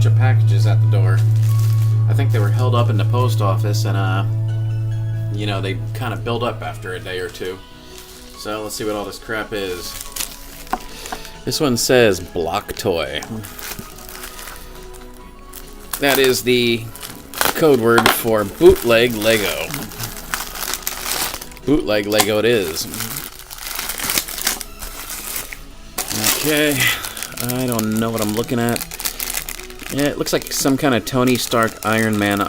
bunch of packages at the door. I think they were held up in the post office, and you know, they kind of build up after a day or two. So let's see what all this crap is. This one says block toy. That is the code word for bootleg Lego. Bootleg Lego it is. Okay, I don't know what I'm looking at. Yeah, it looks like some kind of Tony Stark Iron Man.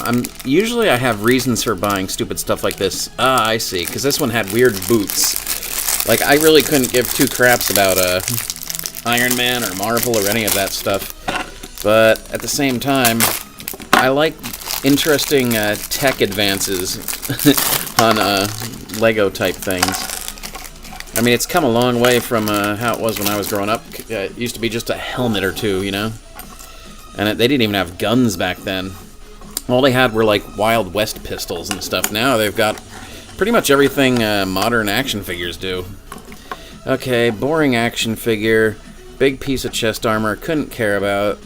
Usually I have reasons for buying stupid stuff like this. Ah, I see, because this one had weird boots. Like, I really couldn't give two craps about Iron Man or Marvel or any of that stuff. But at the same time, I like interesting tech advances on Lego type things. I mean, it's come a long way from how it was when I was growing up. It used to be just a helmet or two, you know? And they didn't even have guns back then. All they had were, like, Wild West pistols and stuff. Now they've got pretty much everything modern action figures do. Okay, boring action figure. Big piece of chest armor. Couldn't care about.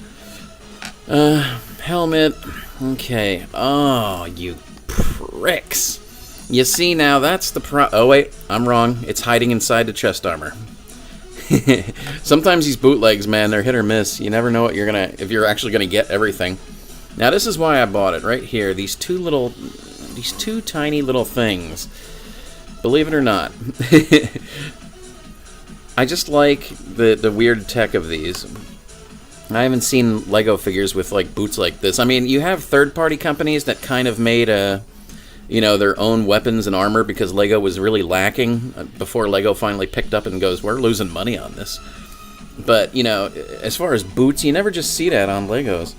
Helmet. Okay. Oh, you pricks. You see, now that's the oh, wait. I'm wrong. It's hiding inside the chest armor. Sometimes these bootlegs, man, they're hit or miss. You never know what if you're actually gonna get everything. Now this is why I bought it right here. These two tiny little things. Believe it or not, I just like the weird tech of these. I haven't seen Lego figures with like boots like this. I mean, you have third-party companies that kind of made you know, their own weapons and armor because Lego was really lacking before Lego finally picked up and goes, we're losing money on this. But, you know, as far as boots, you never just see that on Legos.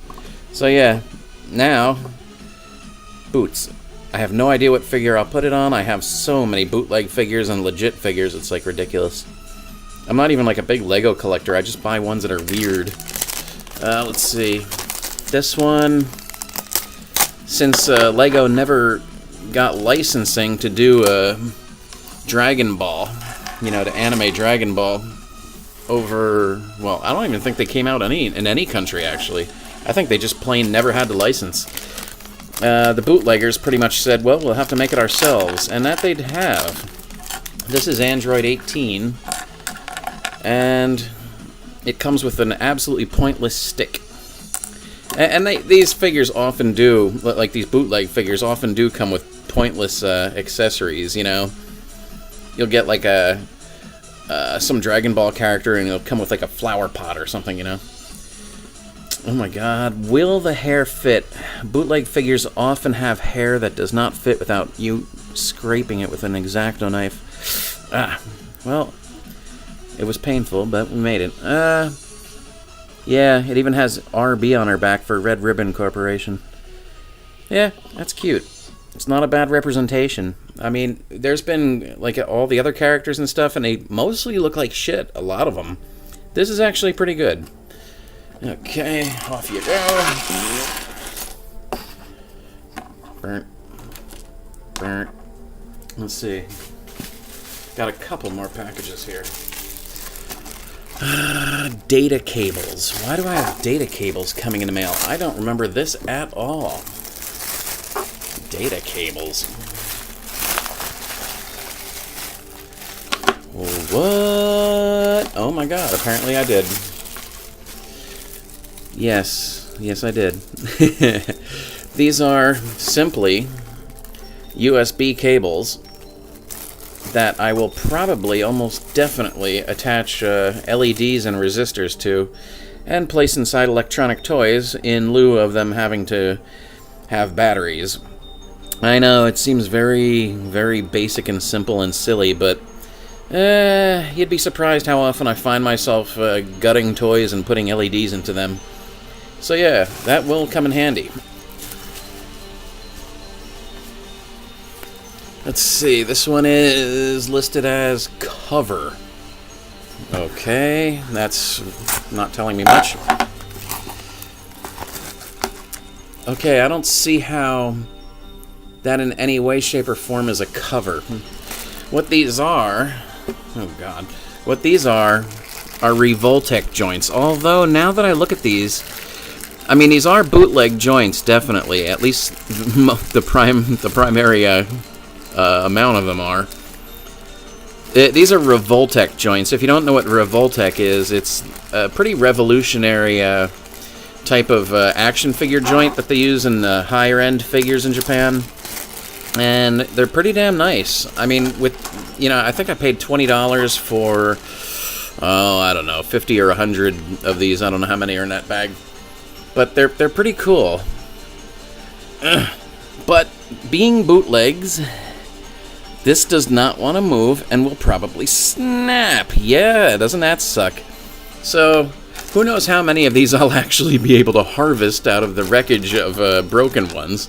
So yeah, now, boots. I have no idea what figure I'll put it on. I have so many bootleg figures and legit figures, it's like ridiculous. I'm not even like a big Lego collector, I just buy ones that are weird. Let's see. This one, since Lego never got licensing to do Dragonball, you know, to anime Dragonball over, well, I don't even think they came out in any country, actually. I think they just plain never had the license. The bootleggers pretty much said, well, we'll have to make it ourselves, and that they'd have. This is Android 18, and it comes with an absolutely pointless stick. And these figures often do, like these bootleg figures often do come with pointless accessories, you know. You'll get like some Dragon Ball character and it'll come with like a flower pot or something, you know. Oh my god, will the hair fit? Bootleg figures often have hair that does not fit without you scraping it with an X-Acto knife. Well, it was painful, but we made it. Yeah, it even has RB on her back for Red Ribbon Corporation. Yeah, that's cute. It's not a bad representation. I mean, there's been, like, all the other characters and stuff, and they mostly look like shit, a lot of them. This is actually pretty good. Okay, off you go. Burnt. Burnt. Let's see. Got a couple more packages here. Data cables. Why do I have data cables coming in the mail? I don't remember this at all. Data cables. What? Oh my god, apparently I did. Yes, I did. These are simply USB cables that I will probably, almost definitely, attach LEDs and resistors to and place inside electronic toys in lieu of them having to have batteries. I know, it seems very, very basic and simple and silly, but you'd be surprised how often I find myself gutting toys and putting LEDs into them. So yeah, that will come in handy. Let's see, this one is listed as cover. Okay, that's not telling me much. Okay, I don't see how that in any way, shape, or form is a cover. What these are... Oh god. What these are Revoltech joints. Although, now that I look at these, I mean, these are bootleg joints, definitely. At least the primary amount of them are. These are Revoltech joints. If you don't know what Revoltech is, it's a pretty revolutionary type of action figure joint that they use in the higher-end figures in Japan. And they're pretty damn nice. I mean, I think I paid $20 for, I don't know, 50 or 100 of these. I don't know how many are in that bag. But they're pretty cool. But being bootlegs, this does not want to move and will probably snap. Yeah, doesn't that suck? So, who knows how many of these I'll actually be able to harvest out of the wreckage of broken ones.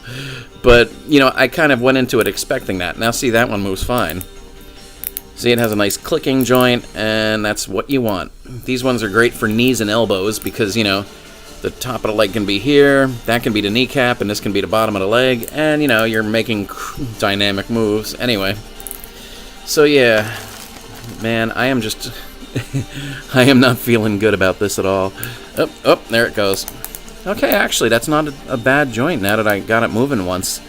But, I kind of went into it expecting that. Now, see, that one moves fine. See, it has a nice clicking joint, and that's what you want. These ones are great for knees and elbows because, the top of the leg can be here, that can be the kneecap, and this can be the bottom of the leg, and, you're making dynamic moves. Anyway, so yeah, man, I am just, I am not feeling good about this at all. Oh, there it goes. Okay, actually, that's not a bad joint now that I got it moving once.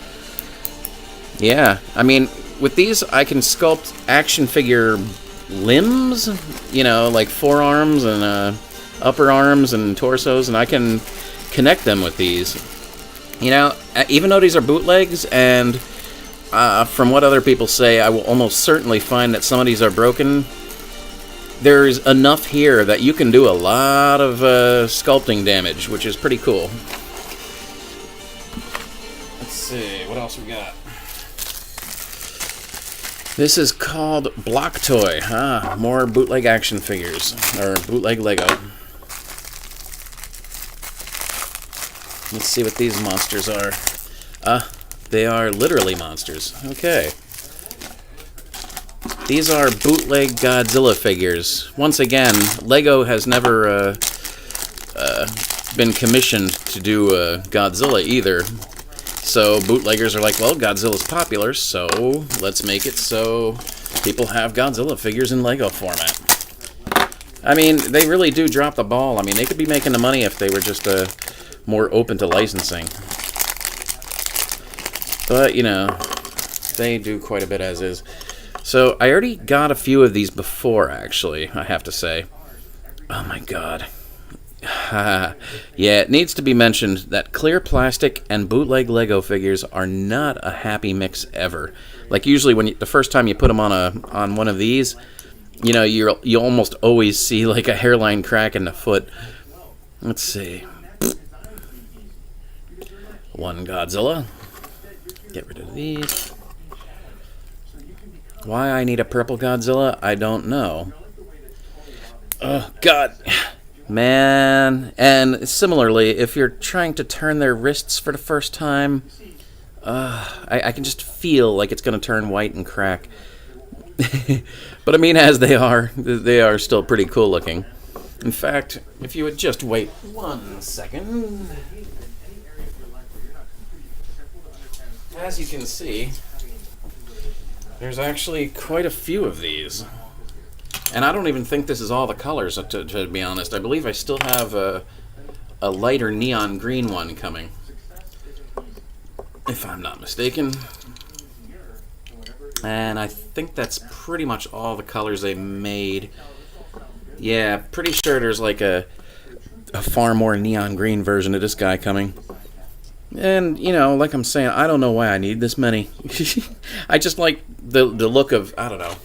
Yeah, I mean, with these, I can sculpt action figure limbs, like forearms and, upper arms and torsos, and I can connect them with these. Even though these are bootlegs, and from what other people say, I will almost certainly find that some of these are broken, there's enough here that you can do a lot of sculpting damage, which is pretty cool. Let's see, what else we got? This is called Block Toy. More bootleg action figures, or bootleg Lego. Let's see what these monsters are. They are literally monsters. Okay. These are bootleg Godzilla figures. Once again, Lego has never been commissioned to do Godzilla either. So bootleggers are like, well, Godzilla's popular, so let's make it so people have Godzilla figures in Lego format. I mean, they really do drop the ball. I mean, they could be making the money if they were just more open to licensing. But, they do quite a bit as is. So, I already got a few of these before, actually, I have to say. Oh my god. Yeah, it needs to be mentioned that clear plastic and bootleg Lego figures are not a happy mix ever. Like, usually when the first time you put them on one of these, you almost always see, like, a hairline crack in the foot. Let's see. One Godzilla. Get rid of these. Why I need a purple Godzilla, I don't know. Oh, God. Man. And similarly, if you're trying to turn their wrists for the first time, I can just feel like it's going to turn white and crack. But I mean, as they are still pretty cool looking. In fact, if you would just wait 1 second. As you can see, there's actually quite a few of these. And I don't even think this is all the colors, to be honest. I believe I still have a lighter neon green one coming, if I'm not mistaken. And I think that's pretty much all the colors they made. Yeah, pretty sure there's like a far more neon green version of this guy coming. And, like I'm saying, I don't know why I need this many. I just like the look of, I don't know.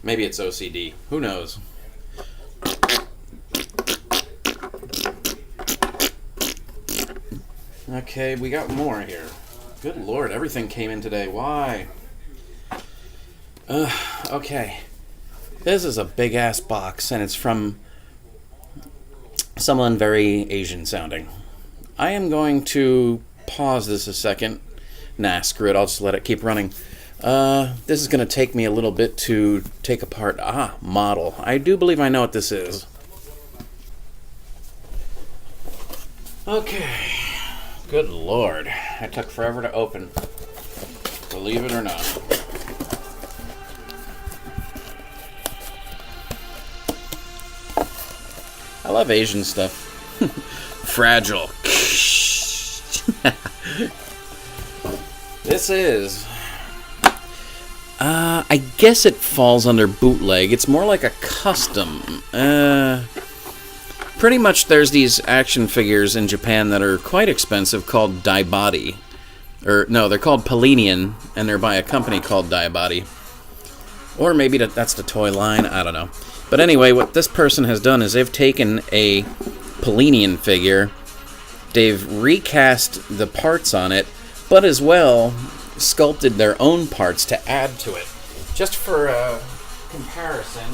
Maybe it's OCD. Who knows? Okay, we got more here. Good lord, everything came in today. Why? Okay. This is a big-ass box, and it's from someone very Asian sounding. I am going to pause this a second. Nah, screw it. I'll just let it keep running. This is going to take me a little bit to take apart. Model. I do believe I know what this is. Okay. Good lord. It took forever to open. Believe it or not. I love Asian stuff. Fragile. This is... I guess it falls under bootleg. It's more like a custom. Pretty much there's these action figures in Japan that are quite expensive called Daibadi. Or, no, they're called Polynian, and they're by a company called Daibadi. Or maybe that's the toy line, I don't know. But anyway, what this person has done is they've taken a Polynian figure, they've recast the parts on it, but as well sculpted their own parts to add to it. Just for comparison.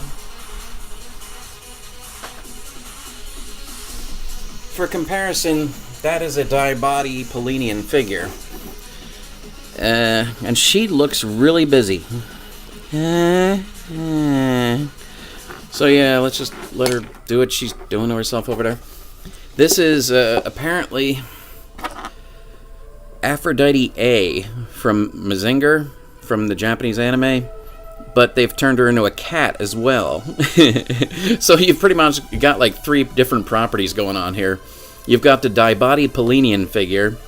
For comparison, that is a Daibadi Polynian figure. And she looks really busy. So yeah, let's just let her do what she's doing to herself over there. This is apparently Aphrodite A from Mazinger, from the Japanese anime, but they've turned her into a cat as well. So you've pretty much got like 3 different properties going on here. You've got the Daibadi Polynian figure,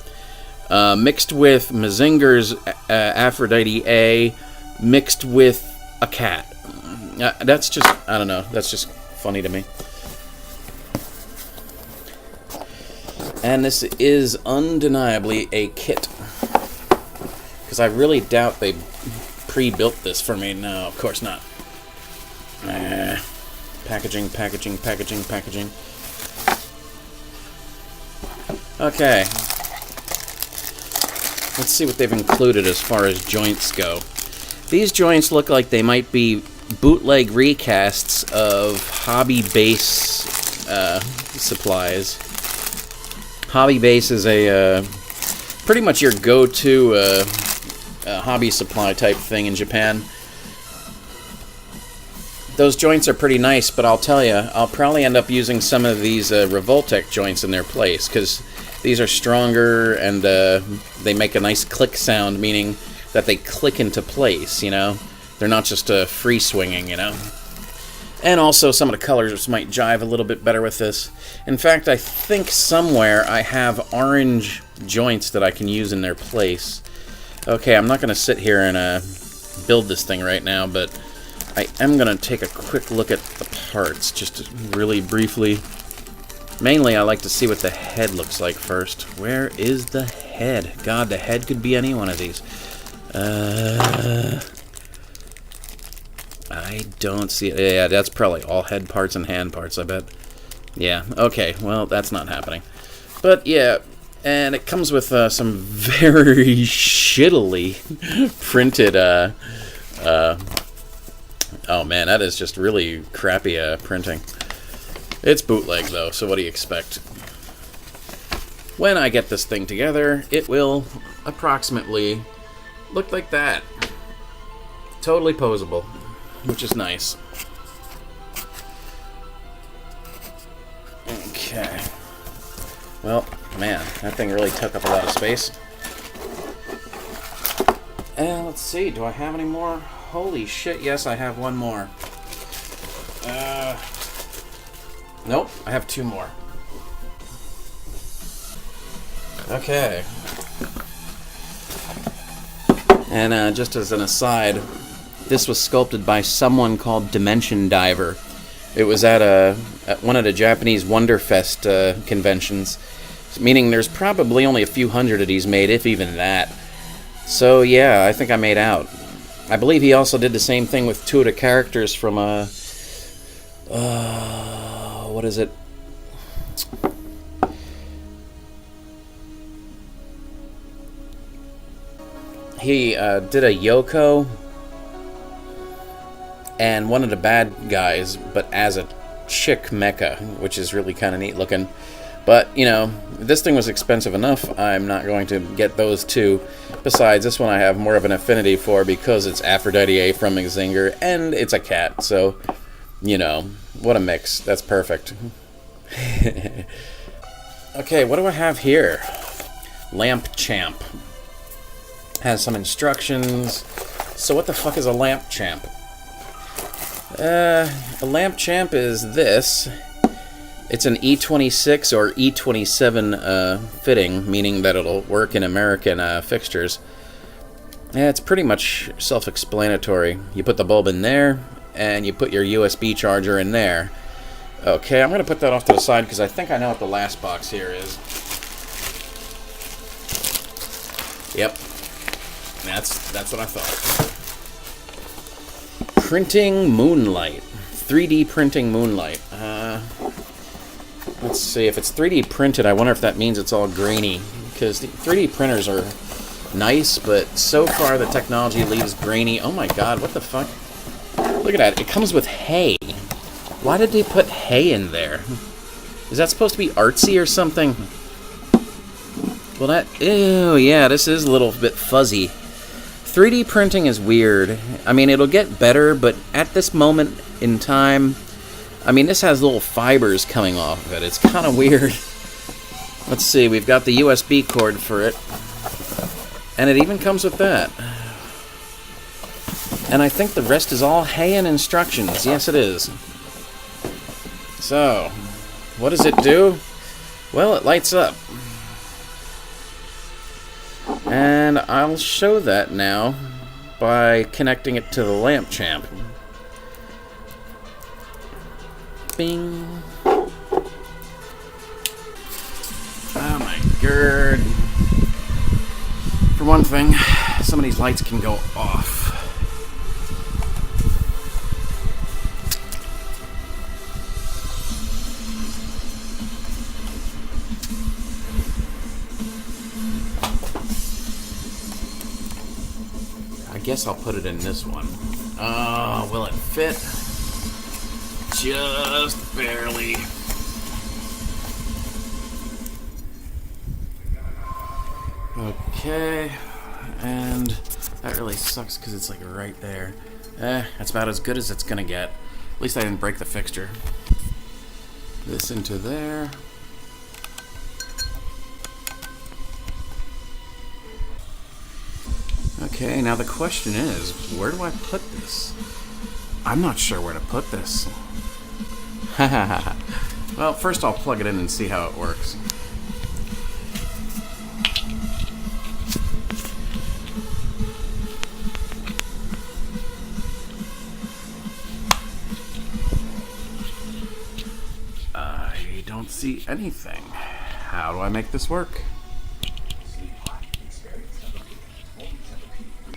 mixed with Mazinger's Aphrodite A, mixed with a cat. That's just, I don't know, that's just funny to me. And this is undeniably a kit. Because I really doubt they pre-built this for me. No, of course not. Packaging, packaging, packaging, packaging. Okay. Let's see what they've included as far as joints go. These joints look like they might be bootleg recasts of Hobby Base supplies. Hobby Base is a pretty much your go-to hobby supply type thing in Japan. Those joints are pretty nice, but I'll tell you, I'll probably end up using some of these Revoltech joints in their place, because these are stronger and they make a nice click sound, meaning that they click into place, you know? They're not just free swinging, you know? And also some of the colors might jive a little bit better with this. In fact, I think somewhere I have orange joints that I can use in their place. Okay, I'm not going to sit here and build this thing right now, but I am going to take a quick look at the parts, just really briefly. Mainly, I like to see what the head looks like first. Where is the head? God, the head could be any one of these. I don't see it. Yeah, that's probably all head parts and hand parts, I bet. Yeah, okay, well, that's not happening. But, yeah, and it comes with some very shittily printed, oh man, that is just really crappy printing. It's bootleg, though, so what do you expect? When I get this thing together, it will approximately look like that. Totally posable, which is nice. Okay. Well, man, that thing really took up a lot of space. And let's see, do I have any more? Holy shit, yes, I have one more. Nope, I have 2 more. Okay. And just as an aside, this was sculpted by someone called Dimension Diver. It was at one of the Japanese Wonderfest conventions, meaning there's probably only a few hundred of these made, if even that. So yeah, I think I made out. I believe he also did the same thing with 2 of the characters from what is it? He did a Yoko and one of the bad guys, but as a chick mecha, which is really kind of neat looking. But, you know, this thing was expensive enough, I'm not going to get those 2. Besides, this one I have more of an affinity for because it's Aphrodite A from Zinger, and it's a cat, so, you know, what a mix. That's perfect. Okay, what do I have here? Lamp Champ. Has some instructions. So what the fuck is a Lamp Champ? A Lamp Champ is this. It's an E26 or E27 fitting, meaning that it'll work in American fixtures. Yeah, it's pretty much self-explanatory. You put the bulb in there, and you put your USB charger in there. Okay, I'm going to put that off to the side because I think I know what the last box here is. Yep. That's what I thought. Printing Moonlight. 3D printing Moonlight. Let's see, if it's 3D printed, I wonder if that means it's all grainy. Because the 3D printers are nice, but so far the technology leaves grainy. Oh my god, what the fuck? Look at that, it comes with hay. Why did they put hay in there? Is that supposed to be artsy or something? Well, that... Ew, yeah, this is a little bit fuzzy. 3D printing is weird. I mean, it'll get better, but at this moment in time... I mean, this has little fibers coming off of it. It's kind of weird. Let's see, we've got the USB cord for it. And it even comes with that. And I think the rest is all hay and instructions. Yes, it is. So, what does it do? Well, it lights up. And I'll show that now by connecting it to the lamp champ. Bing. Oh my god. For one thing, some of these lights can go off. I guess I'll put it in this one. Oh, will it fit? Just barely. Okay, and that really sucks because it's like right there. That's about as good as it's gonna get. At least I didn't break the fixture. This into there. Okay, now the question is, where do I put this? I'm not sure where to put this. Well, first I'll plug it in and see how it works. I don't see anything. How do I make this work?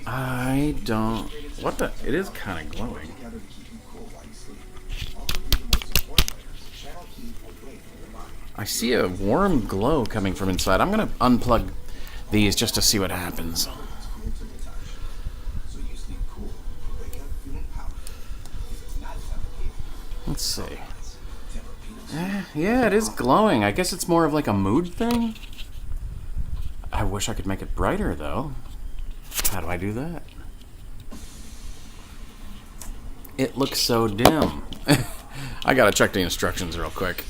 I don't... What the... It is kind of glowing. I see a warm glow coming from inside. I'm going to unplug these just to see what happens. Let's see. Yeah, it is glowing. I guess it's more of like a mood thing. I wish I could make it brighter, though. How do I do that? It looks so dim. I gotta check the instructions real quick.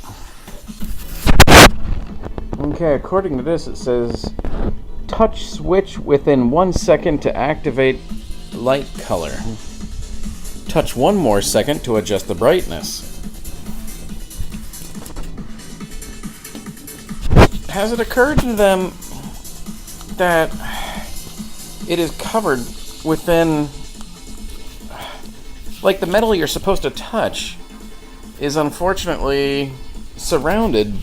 Okay, according to this, it says touch switch within 1 second to activate light color. Touch 1 more second to adjust the brightness. Has it occurred to them that it is covered within, like, the metal you're supposed to touch is unfortunately surrounded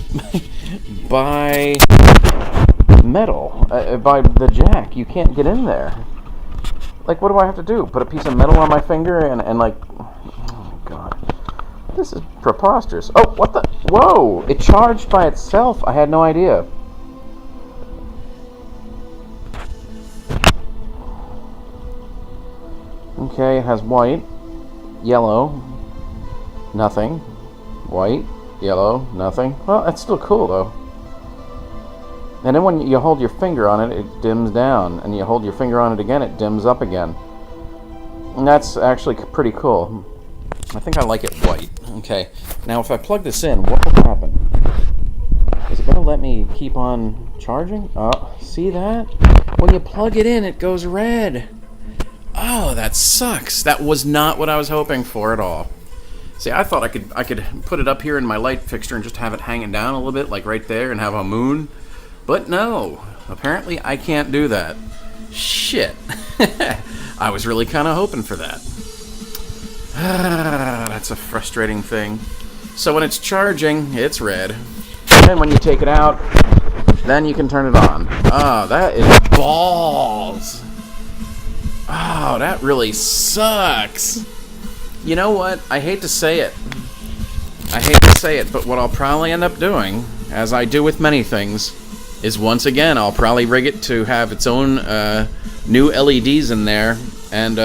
by metal, by the jack. You can't get in there. Like, what do I have to do? Put a piece of metal on my finger and like, oh god, this is preposterous. Oh, what the, whoa, it charged by itself. I had no idea. Okay, it has white, yellow, nothing, white, yellow, nothing. Well, that's still cool, though. And then when you hold your finger on it, it dims down. And you hold your finger on it again, it dims up again. And that's actually pretty cool. I think I like it white. Okay, now if I plug this in, what will happen? Is it going to let me keep on charging? Oh, see that? When you plug it in, it goes red. Oh, that sucks. That was not what I was hoping for at all. See, I thought I could put it up here in my light fixture and just have it hanging down a little bit, like right there, and have a moon. But no, apparently I can't do that. Shit. I was really kind of hoping for that. That's a frustrating thing. So when it's charging, it's red. And when you take it out, then you can turn it on. Oh, that is balls. Oh, that really sucks. You know what? I hate to say it. But what I'll probably end up doing, as I do with many things, is once again, I'll probably rig it to have its own new LEDs in there and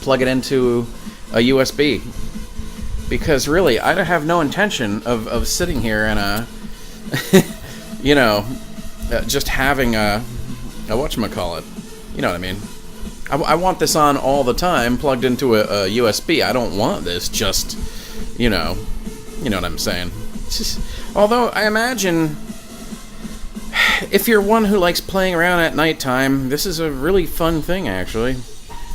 plug it into a USB. Because really, I have no intention of sitting here and, you know, just having a whatchamacallit. You know what I mean? I want this on all the time, plugged into a USB. I don't want this just, you know what I'm saying. Although, I imagine, if you're one who likes playing around at nighttime, this is a really fun thing, actually.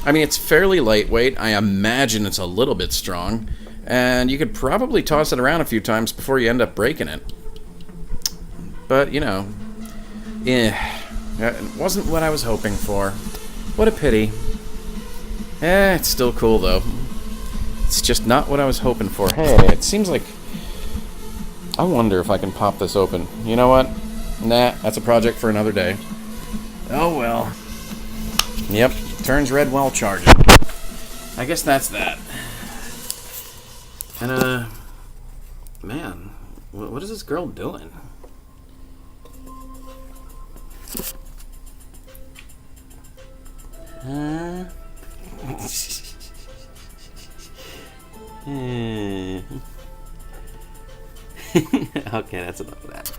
I mean, it's fairly lightweight. I imagine it's a little bit strong. And you could probably toss it around a few times before you end up breaking it. But, you know, it wasn't what I was hoping for. What a pity. It's still cool, though. It's just not what I was hoping for. Hey, it seems like... I wonder if I can pop this open. You know what? Nah, that's a project for another day. Oh, well. Yep, turns red while charging. I guess that's that. And, man, what is this girl doing? Okay, that's enough of that.